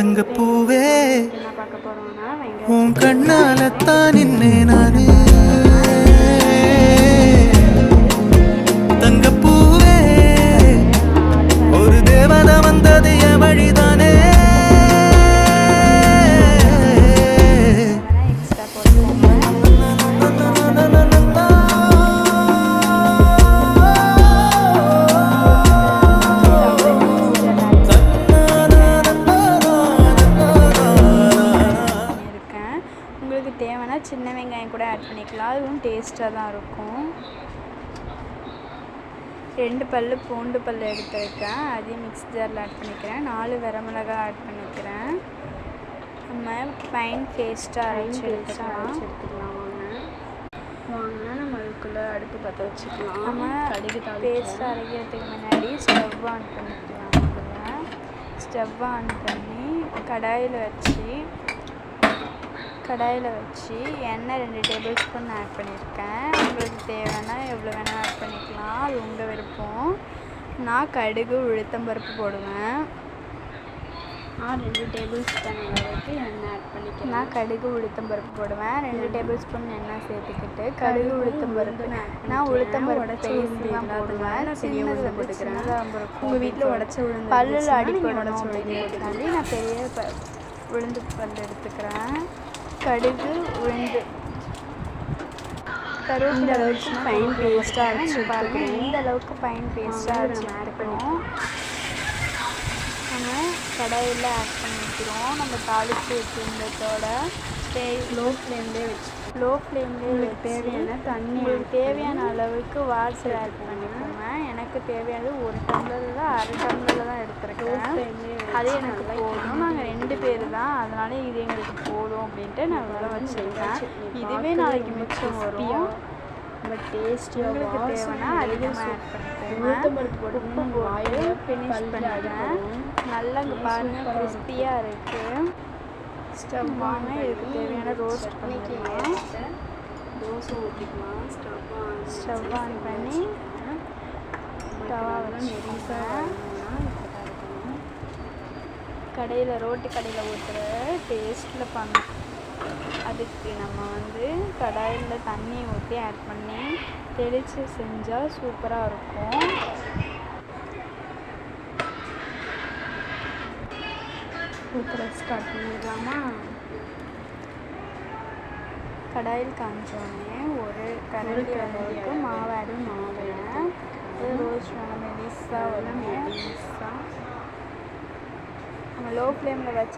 தங்கப்பூவே என்ன பார்க்க போகிறோம்னா உன் வெங்காயம் கண்ணாலத்தான் நின்னே நானே தங்கப்பூவே ஒரு தேவதை வந்தது என் வழிதானே எக்ஸ்ட்ரா போட்டுக்கோங்க. இருக்கேன் உங்களுக்கு தேவைன்னா சின்ன வெங்காயம் கூட ஆட் பண்ணிக்கலாம், அதுவும் டேஸ்ட்டாக தான் இருக்கும். 2 பல்லு பூண்டு பல் எடுத்துருக்கேன், அதையும் மிக்ஸ் ஜாரில் ஆட் பண்ணிக்கிறேன். 4 வரமிளகாய் ஆட் பண்ணிக்கிறேன். நம்ம ஃபைன் பேஸ்ட்டாக அரைச்சி எடுத்துக்கலாம். வாங்க நம்ம அதுக்குள்ளே அடுப்பு பற்ற வச்சுக்கலாம். நம்ம கடுகு பேஸ்ட்டாக அரைக்கிறதுக்கு முன்னாடி ஸ்டவ் ஆன் பண்ணிக்கலாம். ஸ்டவ் ஆன் பண்ணி கடாயில் வச்சு எண்ணெய் 2 டேபிள் ஸ்பூன் ஆட் பண்ணியிருக்கேன். உங்களுக்கு தேவைன்னா எவ்வளோ வேணால் ஆட் பண்ணிக்கலாம், அது உங்கள் விருப்பம். நான் கடுகு உளுத்தம்பருப்பு போடுவேன். 2 டேபிள் ஸ்பூன் அளவுக்கு எண்ணெய் ஆட் பண்ணிக்கிறேன். நான் கடுகு உளுத்தம்பருப்பு போடுவேன். 2 டேபிள் ஸ்பூன் எண்ணெய் சேர்த்துக்கிட்டு கடுகு உளுத்தம்பருப்பு நான் உளுத்தம்பருப்பு பேஸ்ட் தான் போடுவேன். சின்னது வந்து சின்னதாக உங்கள் வீட்டில் உடச்ச உளுந்து பல்லில் அடிப்படணும் அப்படிங்கிறதுக்காண்டி நான் பெரிய உளுந்து பல் எடுத்துக்கிறேன். கடுகு உளுந்து இந்த அளவுக்கு ஃபைன் பேஸ்ட்டாக அரைச்சி பாருங்கள், இந்த அளவுக்கு ஃபைன் பேஸ்ட்டாக அரைச்சி எடுத்துக்கணும். நம்ம கடாயில் ஆட் பண்ணிக்கிறோம். நம்ம தாளித்து வச்சுருந்ததோட லோ ஃப்ளேம்லேயே வச்சு உங்களுக்கு தேவையான தண்ணி உங்களுக்கு தேவையான அளவுக்கு வாட்டர் ஆட் பண்ணிக்கோங்க. எனக்கு தேவையானது 1 டம்ளரில் 1/2 டம்ளரில் தான் எடுத்துருக்கேன். அது எனக்கு போதும். நாங்கள் 2 பேர் தான், அதனால இது எங்களுக்கு போதும் அப்படின்ட்டு நான் இவ்வளோ வச்சுருக்கேன். இதுவே நாளைக்கு மிச்சம் வரும். பட் டேஸ்டியாக உங்களுக்கு தேவைன்னா அதிகமாக ஆட் பண்ணிக்கோங்க. உப்பு போட்டு ஃபினிஷ் பண்ணிட்டேன். நல்லா இங்கே பாருங்கள் கிறிஸ்பியாக இருக்குது. ஸ்டவ் வாங்க, இதுக்கு தேவையான ரோஸ்ட் பண்ணிக்கலாம். தோசை ஊற்றிக்கலாம். ஸ்டவ் ஆன் பண்ணி தவா வச்சுருக்கேன். ரோட்டு கடையில் ஊற்றுற டேஸ்ட்டில் பண்ணோம். அதுக்கு நம்ம கடாயில் தண்ணி ஊற்றி ஆட் பண்ணி தெளித்து செஞ்சால் சூப்பராக இருக்கும். ஊற்றுற ஸ்டார்ட் பண்ணிடலாமா? கடாயில் காஞ்சோடனே ஒரு கரண்டி அளவுக்கு மாவு ஆட் பண்ணுவேன். ரோஸ்ட் மெலிஸாக வரும். நம்ம லோ ஃப்ளேமில் வச்சு